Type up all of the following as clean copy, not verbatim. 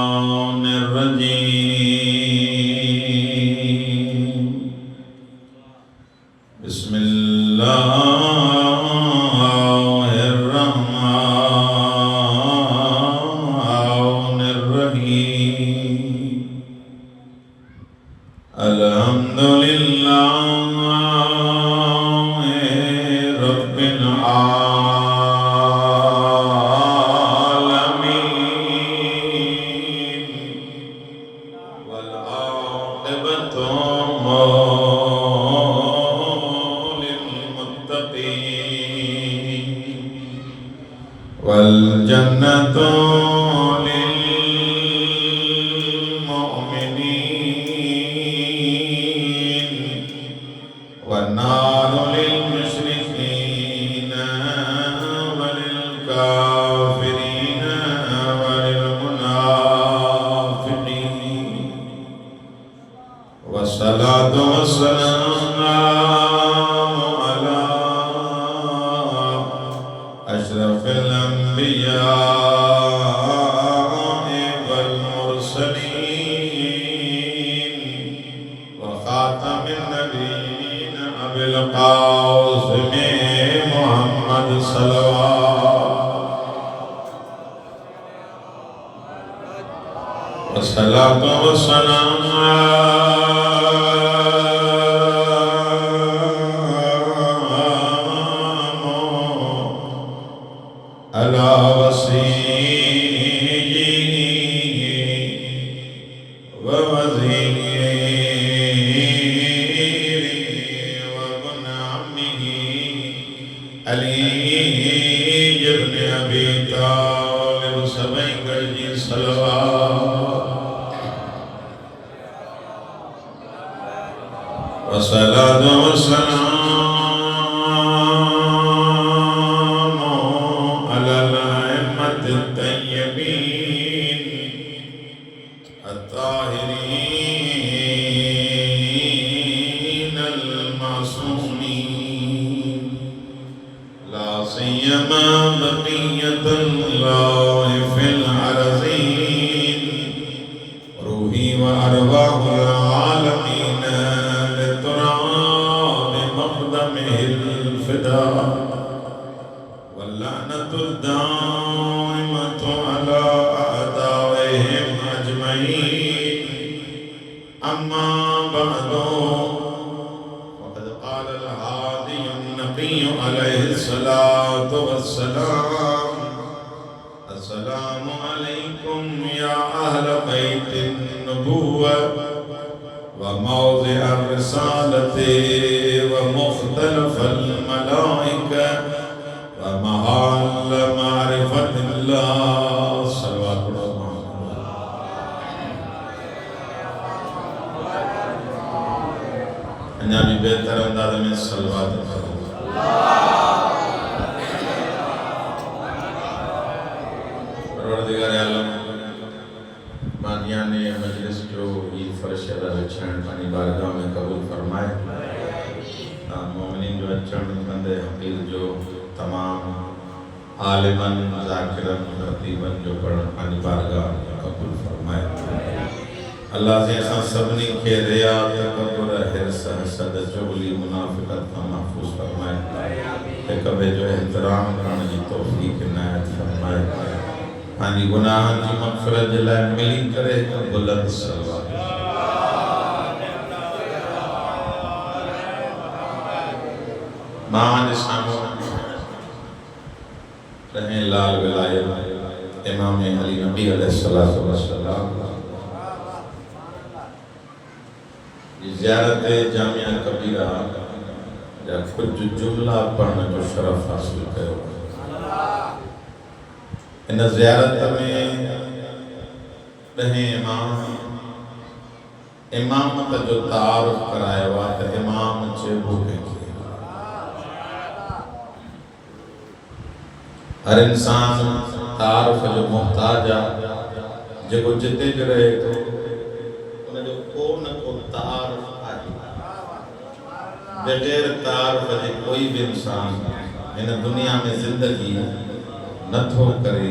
الشيطان الرجيم بسم الله الرحمن الرحيم الحمد لله رب العالمين والعاقبة للمتقين والجنة للمؤمنين والنار للمشركين وللكافرين وللمنافقين والصلاة والسلام على أشرف الأنبياء والمرسلين وخاتم النبيين أبي القاسم محمد صلوات والصلاة والسلام على وصيه ووزيره وابن عمه علي بن أبي طالب سبيكرجي صلوات والصلاة والسلام على الأئمة الطيبين الطاهرين المعصومين لا سيما بقية الله في الأرضين روحي وأرواح العالمين لتراب مقدمه الفداء واللعنة الدائمة على أعدائهم أجمعين أما بعد فقد قال الهادي النبي عليه الصلاة والسلام السلام عليكم يا أهل بيت النبوة وموضع الرسالة ومختلف الملائكة ومحل معرفة الله صلوات الرحمن انجامی بہتر انداز میں صلوات پروردگار عالم بانیان مجلس جو یہ فرش رہ چھن پانی بارگاہ میں قبول فرمائے مومنین جو اچھن بندے حقیق جو تمام عالماً ذاکرن رتیباً جو پڑھن پانی بارگاہ قبول فرمائے اللہ سے ایسا سبنی کے ریا تکبر حرص حسد جغلی منافقت کا محفوظ فرمائے کہ کبھی جو احترام کرنے کی توفیق نایت فرمائے پانی گناہ کی مغفرت جلائے ملی کرے بلند صلوات ماہان اسلام رہیں لال ولایت امام علی نبی علیہ السلام زیارت جامعہ کبیرہ یا کچھ جملہ پڑھنا جو شرف حاصل کرو ان زیارت میں رہیں امامت جو تعارف کرائے وات امام چیبو کے ہر انسان تعارف جو محتاج ہے جو جتے جو رہے تو انہیں جو کون کو تعارف آئی بغیر تعارف کے کوئی بھی انسان ان دنیا میں زندگی نٿو کرے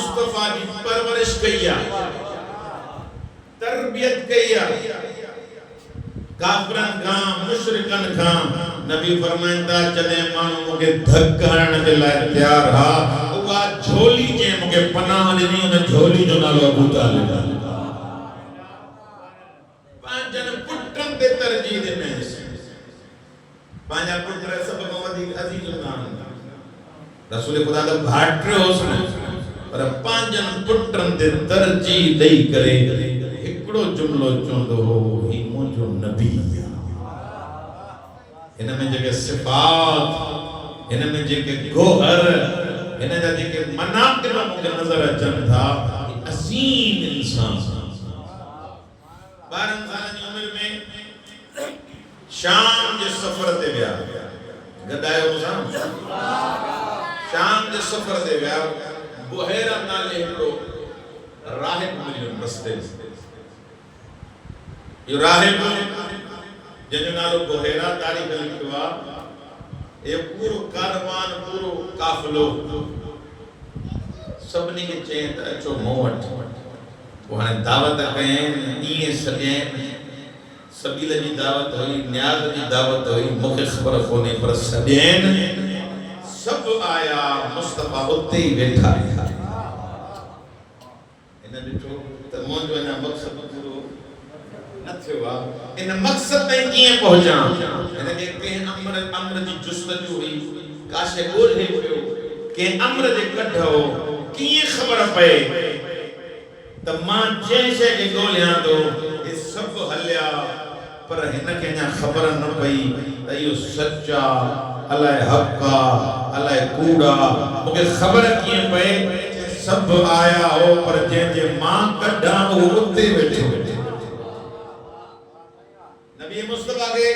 مصطفیٰ کی پرورش کیا تربیت کیا کافرن کھام مشرکن کھام نبی فرمائندہ جدے مانو مگے دھکرن کے لئے تیار ہا وہ جھولی جے مگے پناہ دینی انہیں جھولی جو نالو ابو طالب پانچن پٹن دے ترجیح دے میں پانچا پٹر سب کو ودی عزیز اللہ رسول خدا دا بھاٹر ہو سنے پر پانچن پٹن دے ترجیح دئی کرے ہکڑو جملو چوندو ہو ہی مجھو نبی انہ میں جگہ صفات انہ میں جگہ گوہر انہ میں جگہ مناقب مجھے نظر اچھن تھا عظیم انسان 12 سالہ عمر میں شام جے سفر دے گیا گدائے ہو شام دے سفر دے گیا بحیرہ نالے ہکڑو راہب ملیون رستے یہ راہب جنہوں نالو بحیرہ تاریخ لکھوا یہ پورو کاروان پورو کافلو سبنی کے چین تا اچھو موٹ وہاں دعوت کہیں نیے سلین سبیل جی دعوت ہوئی نیاز جی دعوت ہوئی مخی خبر ہونے پر سلین سب آیا مصطفیٰ ہوتے ہی بیٹھا انہیں بیٹھو تمون جو انہیں مقصد پورو ان مقصد میں کیے پہنچا انہیں کہتے ہیں امر جی جستجو ہوئی کاشے گول ہے کہ امر جی کٹھا ہو کیے خبر پئے تمام جیسے کے گول یہاں تو یہ سب حلیا پر ہنہ کے یہاں خبر نہ پئی تیو سچا اللہ حقا اللہ کوڑا مجھے خبر کیے پئے سب آیا ہو پر جے ماں کٹھا ہو اتے بیٹھے نبی مصطفیٰ کے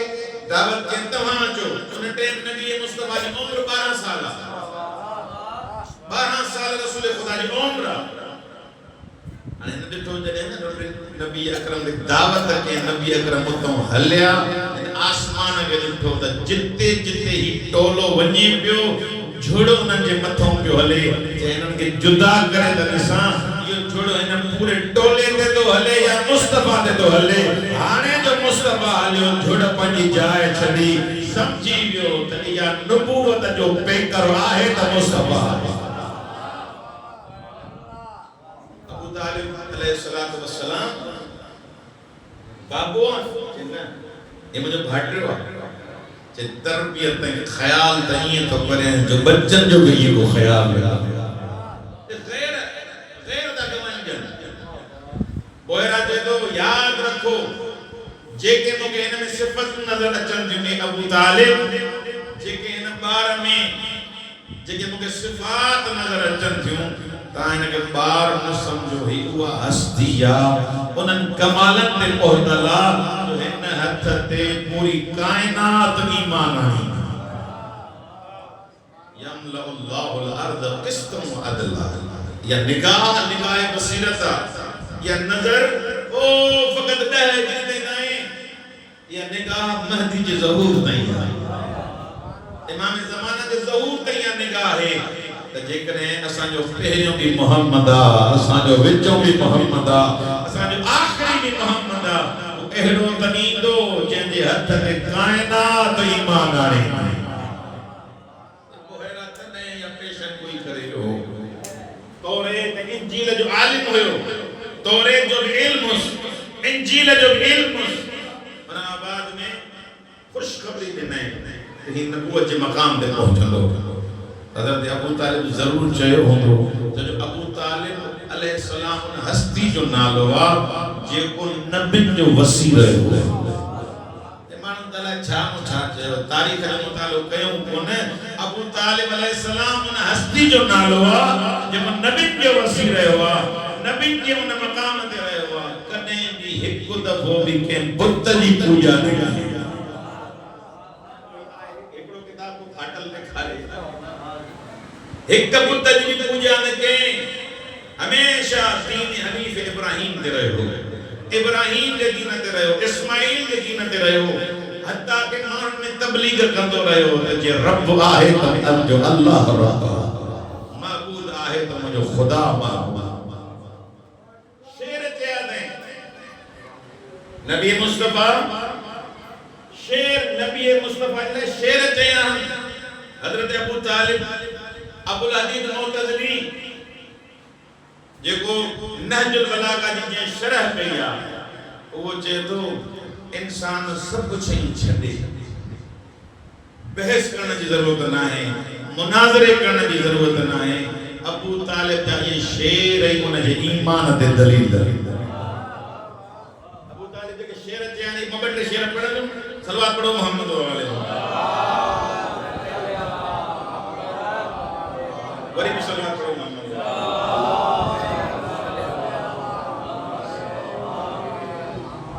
دعوت کے انتہاں جو انہیں ٹیم نبی مصطفیٰ کی عمر 12 سالہ 12 سال رسول خدا کی عمر نبی اکرم دعوت کے نبی اکرم اتوں حلیا آسمان کے لٹھو تا جتے جتے ہی ٹولو ونی پیو جھوڑو انہاں جے متھوں پیو ہلے جے انہاں کے جدا کرے تا نسان یہ جھوڑو انہاں پورے ٹولے دے تو ہلے یا مصطفیٰ دے تو ہلے آنے جو مصطفیٰ ہلے جھوڑا پنجی جائے چھڑی سمجھی بیو تا یا نبوت جو پیکر آئے تا مصطفیٰ ابو طالب علیہ السلام بابو یہ مجھے بھاٹ رہا چھے تربیت تک خیال تائیں تو کریں جو بچن جو گئی کو خیال ہے غیر دا گمان جن بوہرہ جے دو یاد رکھو جے کے مجھے انہ میں صفت نظر اچھن جنہیں ابو طالب جے کے انہ بار میں جے کے مجھے صفات نظر اچھن جنہیں تائیں کہ بار نہ سمجھو ہی ہوا ہستیا انہن کمالت تے پہتلا جو ہن حد تے پوری کائنات ایمان آئی یملأ اللہ الارض قسطم و عدلا یا نگاہ بصیرتا یا نظر او فقط دہ جلدے گائیں یا نگاہ مہدی جے ظہور نہیں ہے امام زمانہ جے ظہور تیاں نگاہ ہے جے کریں اساں جو پہلیوں بھی محمدہ اساں جو وچوں بھی محمدہ اساں جو آخری بھی محمدہ وہ اہڑوں تنیدو جن دے حد تک کائنات ایمان آنے وہ حیرات نہیں یا پیشن کوئی کرے ہو توریت انجیل جو عالم ہوئے توریت جو علم انجیل جو علم بنا آباد میں خوشخبری میں نہیں لیکن نبوت جے مقام دے پہنچن دو حضرت ابو طالب ضرور چاہے ہوں جو ابو طالب علیہ السلام ہستی جو نالوا جے کو نبی جو وسیع رہے ہوئے ایمان دلہ چھامو چھاچے تاریخ جو مطالب کہوں کونے ابو طالب علیہ السلام ہستی جو نالوا جے کو نبی جو وسیع رہے ہوا نبی جو مقام دے رہے ہوا کنے بھی ہکو دفو بھی کہ بت جی پوجا دے گا ایکڑو کتاب کو پھاٹل میں کھا رہے ایک کبوت تجوید پوجانے کے ہمیشہ دین حنیف ابراہیم دے رہے ہو ابراہیم دے دینہ دے رہے ہو اسماعیل دے دینہ دے رہے ہو حتیٰ کہ مان میں تبلیغ کندو رہے ہو جے رب آہے تو جو اللہ رب معبود آہے تو مجھو خدا ماں شیر چیاد ہیں نبی مصطفیٰ شیر نبی مصطفیٰ شیر چیاد حضرت ابو طالب ابو الحدید معتزلی جے کو نہج البلاغہ جی شرح پہیا وہ چاہے تو انسان سب کچھ ہی چھڑے بحث کرنے کی ضرورت نہ ہے مناظرے کرنے کی ضرورت نہ ہے ابو طالب کا یہ شیر ہے انہیں ایمان دے دلیل ابو طالب کے شیر ہے مبٹر شیر پڑھا لوں صلوات پڑھو محمد علیہ وری بھی صلوات پڑھو محمد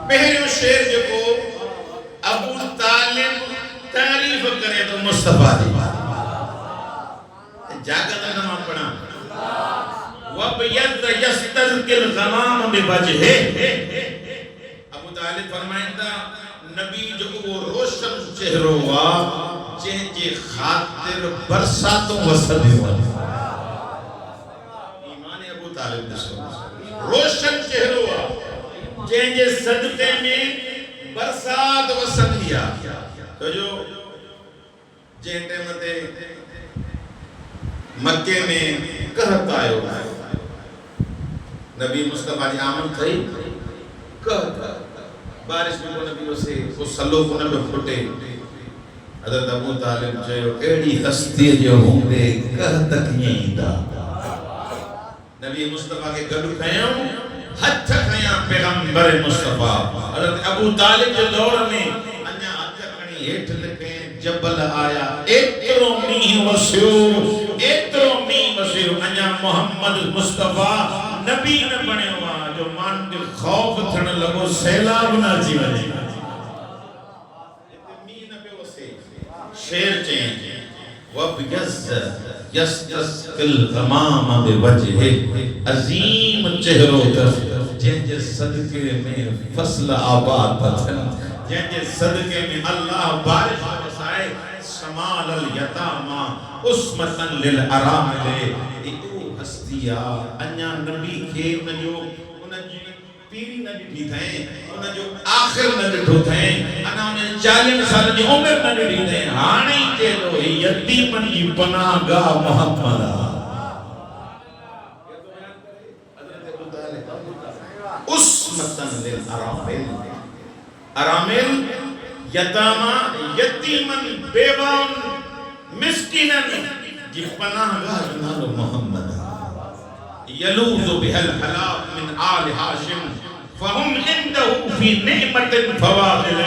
پہلے شیر جو کو ابو طالب تعریف کرے تو مصطفیٰ دی جاگہ دا نمہ پڑھا وَبْيَدْ يَسْتَذْكِ الْغَمَامَ بِوَجْهِ ابو طالب فرمائندہ نبی جو وہ روشن چہرو ہوا جنجے خاطر برساتوں وسد ہوا ایمان ابو طالب دسو روشن چہرو ہوا جنجے صدقے میں برسات وسد ہیا تو جو جنٹے متے مکے میں کہت آئے ہو نبی مصطفیٰ نے آمن تھئی کہت بارش میں وہ نبی اسے وہ سلو کو نبی پھٹے حضرت ابو طالب جو ایڑی ہستی جو ہوں دے کہت تک یہ دا نبی مصطفیٰ کے گلو کھائیاں حد تک کھائیاں پیغمبر مصطفیٰ حضرت ابو طالب جو دور میں انجا آجا کنی ایٹ لکھیں جبل آیا ایترو می وسیو انجا محمد مصطفیٰ نبی نے بنے ہوا جو مان کے خوف تھن لگو سیلاب نہ جی وجے شیر چین وَبْيَزَّ يَسْتَسْقِ الْغَمَامَ بِوَجْهِ عظیم چہروں تر جنجے صدقے میں فصل آباد پتھن جنجے صدقے میں اللہ بارش بسائے شمال الیتامہ اسمتن للعراملے ایکو ہستیا انیا نبی کے انجو پیری نہ ڈٹھی تھیں انہیں جو آخر نہ ڈٹھو تھیں انہیں 40 سال جو عمر نہ ڈٹھی تھیں ہانے کے لو یتیمن کی پناہ گاہ محمد اسمتن للعرامل ارامل یتامہ یتیمن بیوان مسکنن جی پناہ گاہ جنالو محمد یلوذ بہل حلاب من آل حاشم فہم اندہو فی نعمت فواضل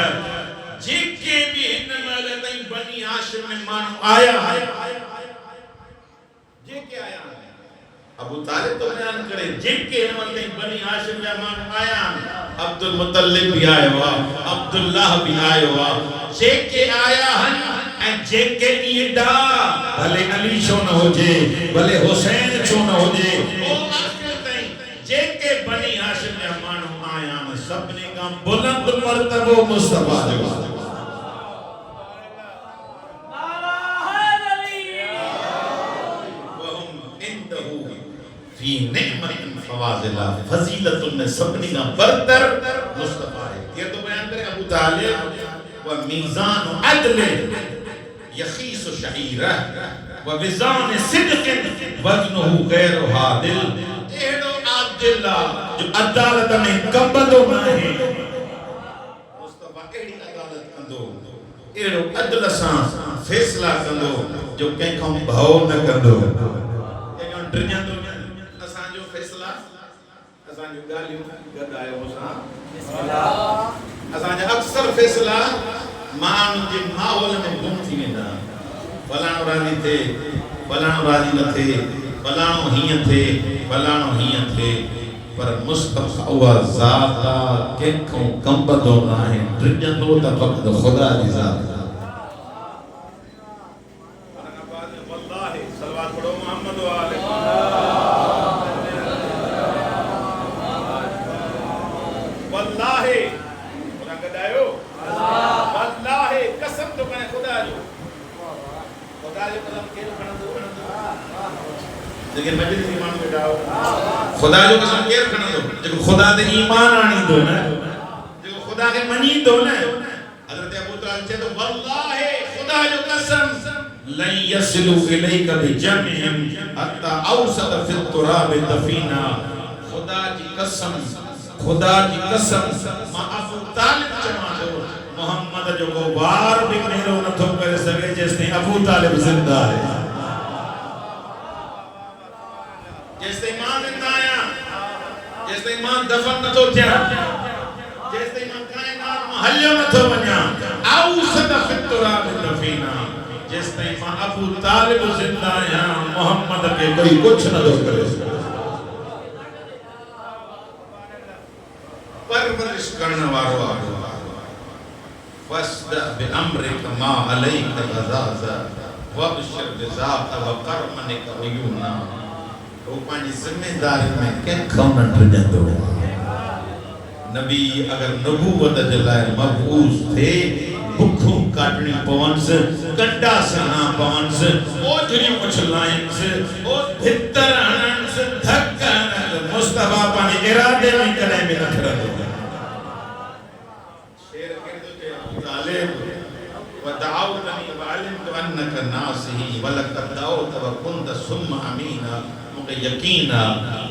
جے کے بھی انما لدئی بنی حاشم میں مانو آیا ہے جے کے آیا ہے ابو طالب تو بیان کرے جے کے انما لدئی بنی حاشم میں مانو آیا عبد المطلب بھی آئے ہوا عبداللہ بھی آئے ہوا جے کے آیا ہے جے کے لیے دا بھلے علی شو نہ ہو جے بھلے حسین شو نہ ہو جے جے کے بنی ہاشم نے مانو آیا سب نے کہا بلند مرتبہ مصطفیٰ وہم اندہو فی نعمت فواضلہ فضیلت میں سب نے کہا برتر مصطفیٰ ہے یہ تو بیان کریں ابو طالب و میزان عدل یخیص شعیرہ ووزان صدق وزنہ غیر حادل ایڑو عبداللہ جو عدالت میں کمبلو نہ ہے مصطفیٰ ایڑی عدالت کندو ایڑو عدل سان فیصلہ کندو جو کہیں کھوں بھاؤ نہ کندو ایڑو ڈرنیاں دو اسان جو فیصلہ اسان جو گالیوں گد آئے ہو سان اسان جو اکثر فیصلہ مان جی ماحول میں گم تھی ویندہ فلانو راضی تھے فلانو راضی نہ تھے فلانو ہیئن تھے فلانو ہیئن تھے پر مصطفیٰ ہوا ذاتا کینکھوں کمبدو نہ ہے ڈرجندو تا وقت خدا دی ذات واللہ صلوات پڑھو محمد و آلہ واللہ واللہ قسم تو میں خدا جو خدا جو قسم کیوں کھڑا دو لیکن مجلس ایمان بیٹا خدا جو قسم کیر کھنا دو جو خدا دے ایمان آنی دو نا جو خدا کے منی دو نا حضرت ابو طالب چاہے تو واللہ خدا جو قسم لن یسلو الیک بجمعہم حتی اوسط فی التراب دفینا خدا کی قسم ما ابو طالب چما دو محمد جو غبار بھی میرو نہ تھو کر سکے جس نے ابو طالب زندہ ہے جس نے ایمان زندہ آیا جس نے ایمان دفن نہ تو تھیا جس نے ایمان کائنات محلیوں نہ تو بنیا اوسط فی التراب دفینا جس نے ایمان ابو طالب زندہ آیا محمد کے کوئی کچھ نہ تو کرے پرورش کرنے وارو آگو فَاسْدَعْ بِأَمْرِكَ مَا عَلَيْكَ غَزَازَ وَبْشِرْ بِزَاقَ وَقَرْمَنِكَ وَيُونَا وہ پانی ذمہ داری میں کن کھونن رجندو نبی اگر نبوت جلائے مبعوث تھے بکھوں کاٹنی پونس کنڈا سہاں پونس اوجری مچھلائنس او بھتر ہننس دھکانس مصطفیٰ پانی ارادے میں کرے میں نکھ رہا شیر کردو جے ابو طالب وَدَعَوْتَنِي وَعَلِمْتُ أَنَّكَ نَاسِهِ وَلَقَدْ دَعَوْتَ وَكُنْتَ ثُمَّ أَمِينًا مُقِ یقینا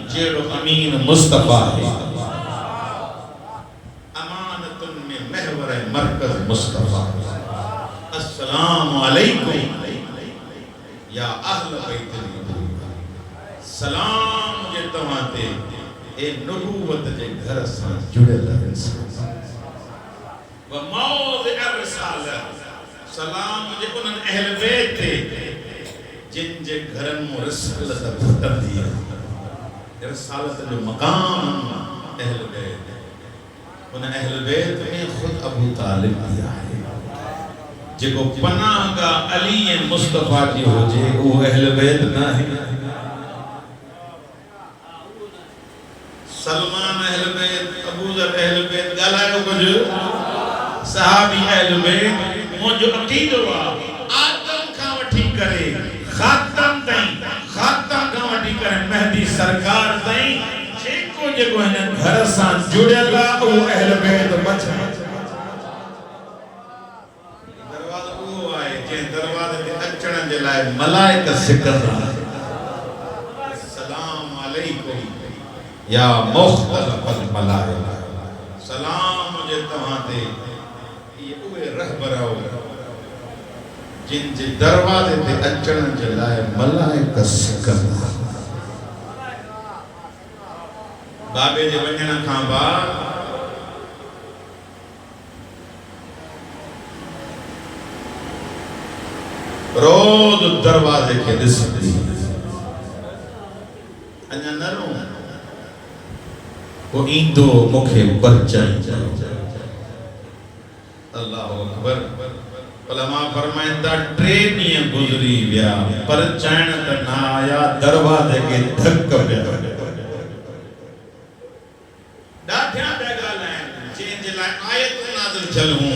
جیڑو امین مصطفیٰ ہے امانت میں محور مرکز مصطفیٰ السلام علیکم یا اہل بیت النبوہ سلام جے تمہاتے اے نبوت جے گھر سان جڑے لگنسان وَمَوْضِعَ الرِّسَالَةِ سلام جے انہاں اہل بیت تھے جن جے گھرن مو رسالت بھٹن دیا رسالت جو مقام اہل بیت انہاں اہل بیت میں خود ابو طالب دیا ہے جے کو پناہ کا علی مصطفیٰ کی ہو جے وہ اہل بیت نہ ہے سلمان اہل بیت ابو ذر اہل بیت گالائے کو کچھ صحابی اہل بیت مجھو عقید ہوا آدم کا وٹھی کرے خاتم دائیں خاتم کا وٹھی کرے مہدی سرکار دائیں جیکو جیکو انہیں گھر سان جڑے گا وہ اہل بیت بچا دروازہ وہ آئے جن دروازہ دے اچھڑن جلائے ملائکہ سکر رہا السلام علیکم یا مختلف الملائکہ سلام مجھے تمہاتے یہ اوہ رہبر آؤ جن جے دروازے تے اچھڑن جلائے ملائکہ سکر رہا بابے جے بنینا کھاں بعد روز دروازے کے دستی انجا نروں وہ ایندو مکھے برچائیں اللہ اکبر علماء فرمائیں تا ٹرینیاں گزری بیا پرچائن تنا آیا دروازے کے دھک بیا ڈاٹھیاں بیگا لائیں چین جلائیں آیت نازل چلوں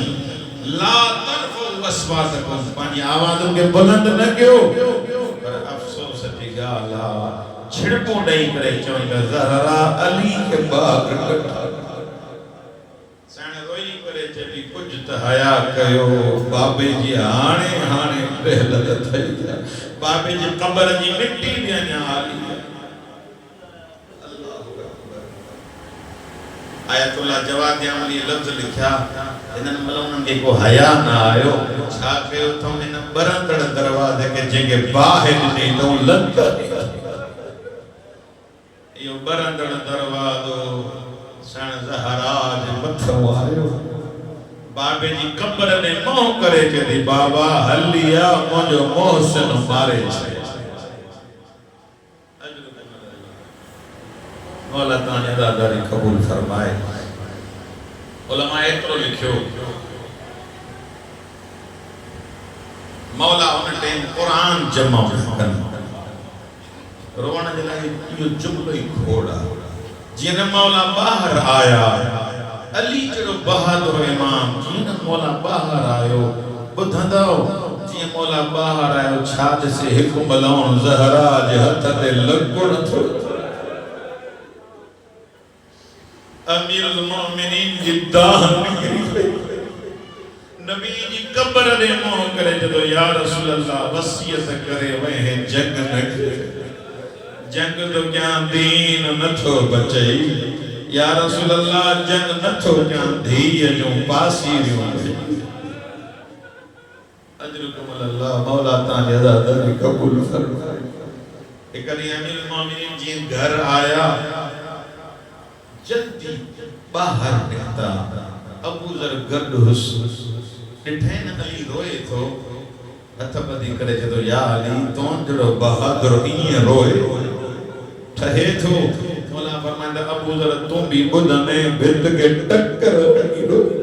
لا طرف وسواسکم پانی آوازوں کے بلند نہ کیوں پر افسوس تھی گالا چھڑپوں نہیں کرے چوئیں گا زہرا علی کے باغ کٹھا سانے روئی کرے چلی کچھ تحیاء کہو بابے جی آنے پہلت تھائی جا بابے جی قبر جی مٹی دیانے آلی آیت اللہ جواد عملی لفظ لکھا انہاں ملونن کے کو حیاء نہ آئیو چھا کہو تم انہاں برندڑ دروازے کے جنگے باہر نہیں تو لگتا یہ برندڑ دروازو سن زہراج مطھو آئیو بابے جی قبر نے موہ کرے کہ دی بابا حلیا مجھو محسن مارے چھے مولا تانے داداری قبول فرمائے علماء اترو لکھو مولا انہیں ٹیم قرآن جمع کرنا روانہ جلائے یہ جملہ ہی کھوڑا جن مولا باہر آیا علی چڑو بہادر امام جن مولا باہر آئیو بدھن داؤ جن مولا باہر آئیو چھاج سے حکم بلاؤن زہرا جہت تے لگڑ تھو امیر المومنین جدان نبی جی قبر دے موہ کرے جدو یا رسول اللہ وصیت کرے وہ جنگ نہ جنگ تو کیا دین نتھو بچئی یا رسول اللہ جنگ نتھو کیا دھیئے جو پاسی ریوں اجرکم اللہ مولا تعالی عزادہ قبول فرمائے ایک انی امیر المومنین جی گھر آیا جلدی باہر نکتا ابو ذر گرد حسوس ڈٹھین علی روئے تو ہتھ بدی کرے جدو یا علی تون جڑو بہادر این روئے ٹھہے تو مولا فرمائندہ ابو ذر تم بھی بدنے بھت کے ٹکر لگی روئے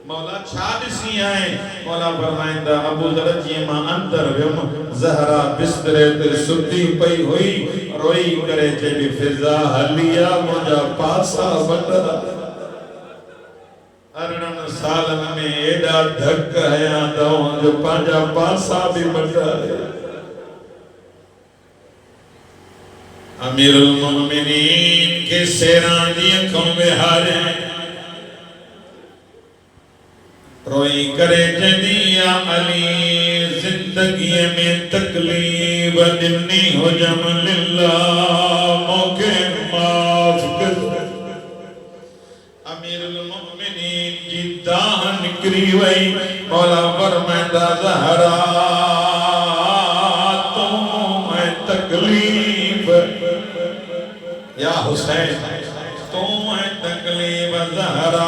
مولا چھاڑ سی آئیں مولا فرمائندہ ابو ذر جی ماں اندر ویم زہرا بسترے تے ستی پئی ہوئی روئی کرے چلی فضا حلیا مجھا پاسا بٹا ارنن سالن میں ایڈا دھک ہے آدھوں جو پانجا پاسا بھی بٹا ہے امیر المومنین کے سیران دی اکھوں بہارے روئی کرے جدیا علی زندگی میں تکلیف دنی ہو جم للہ موقع معاف کر امیر المؤمنین جی داہ نکری وئی مولا فرمائندہ زہرا تمہیں تکلیف یا حسین تمہیں تکلیف زہرا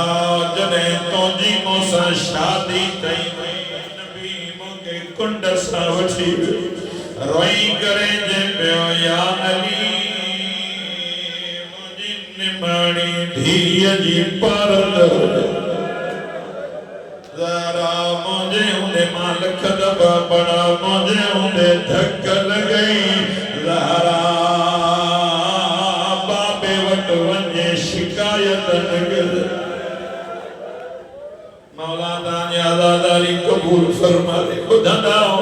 جنہیں تو جی موسیٰ شادی تئی نبی موکے کنڈ ساوٹی روئی کرے جے پیو یا علی مجھے نمانی دھیئے جی پرد ذرا مجھے ہوندے مالک دبا بڑا مجھے ہوندے دھک لگئی ذرا بابے وٹ ونجے شکایت نگل مولا دانی آزاداری قبول فرما دے خدا داؤ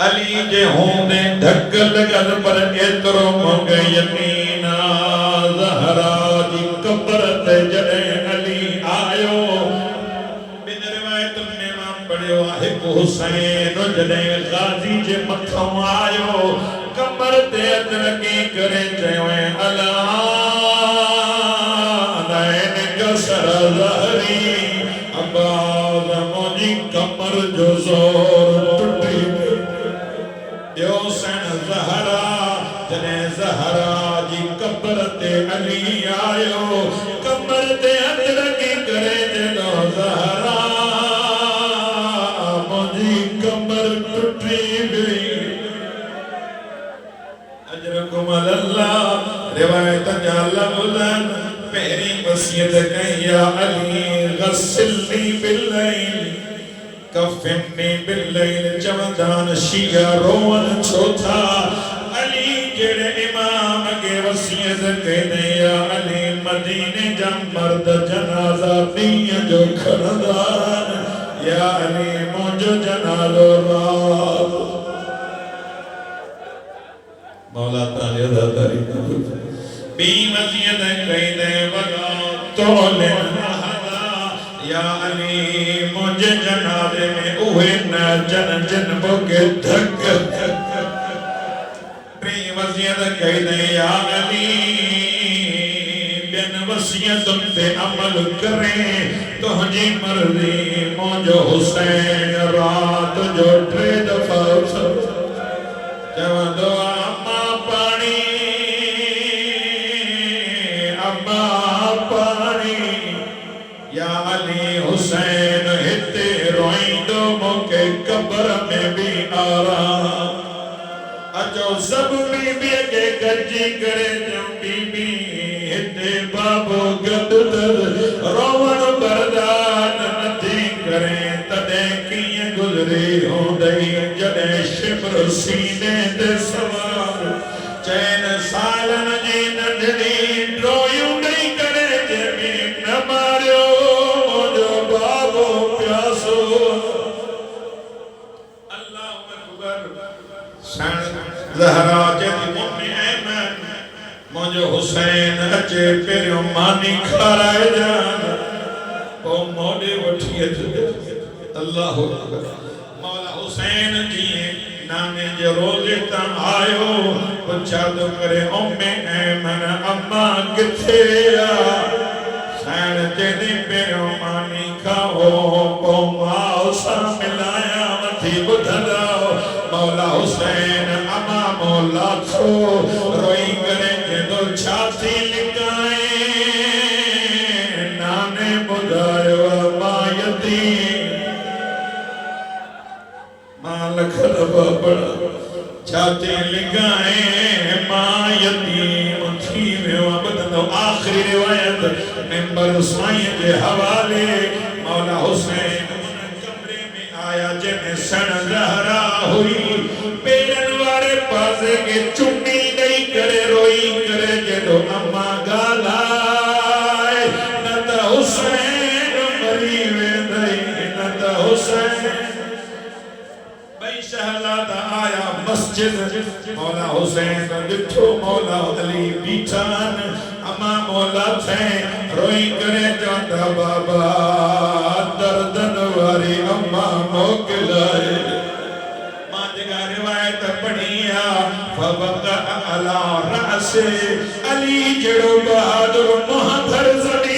علی جے ہوندے دھک لگل پر اترو مگے یقینا زہرا جی قبر تے جڑے علی آئیو بن روایت میں امام پڑھیو آہب حسین جڑے غازی جے مکھوں آئیو قبر تے اترکی کرے جویں اللہ سر ظہری عباد مجھے کمر جو زور ٹوٹی دیو سن زہرا جنے زہرا جی قبر تے علی آئیو قبر تے ادرکی کرے جنو زہرا مجھے کمر ٹوٹی گئی اجرکم اللہ روایت جالا بلن پہری وصیت کہیں یا علی غسلنی باللیل کفنی باللیل جمدان شیعہ روان چھوتا علی جڑے امام کے وصیت کہیں یا علی مدینے جم مرد جنازہ دین جو کھردان یا علی مجھو جنالو راب مولا تعالی عزاداری قبول بی وزید قیدے وگا تولن حدا یا علی مجھے جنازے میں اوہے نا جن جنبوں کے دھک بی وزید قیدے یا علی بین وصیتن تے عمل کریں تو جی مرضی مجھو حسین رات جو ٹرے دفعہ جب دعا یا علی حسین ہتے روئیں دو موقع قبر میں بھی آرام اچھو سب بی بی کے گجی کرے جو بی بی ہتے بابو گدد روان بردان نتی کریں تدے کیے گزری ہوں دئی جدے شبر سینے دے سوار چین سالن جی نڈنی ڈرویوں نہیں کرے جمین نماریو مجھو بابو پیاسو اللہ اکبر سن زہرا جد ام ایمن مجھے حسین اچے پیروں مانی کھارائے جانا او موڑے وٹھیت اللہ اکبر مولا حسین جی نانے جو روزے تم آئیو پچھا تو کرے ایمن اما کتھے حسین جنی پیروں مانی کھاؤ پو سا ملایا متھی بدھلاؤ مولا حسین اما مولا چھو روئی کرے جدو چھاتی لکائیں نانے بدھائیو اما یتیم مالک ربا بڑا چھاتے لگائیں ماں یتیم تھی میں وابدن آخری روایت ممبر اسمائی کے حوالے مولا حسین کمرے میں آیا جنہیں سن زہرا ہوئی پیرن وارے پاسے کے چنی نہیں کرے روئی کرے جدو اما گالائے نتا حسین مریوے دائی نتا حسین شہزادہ آیا مسجد مولا حسین دکھو مولا علی بیٹھان اما مولا تھے روئی کرے جاتا بابا دردن واری اما موکلائے ماں جگہ روایت پڑھیا فبقى على رأس علی جڑو بہادر محضر زمین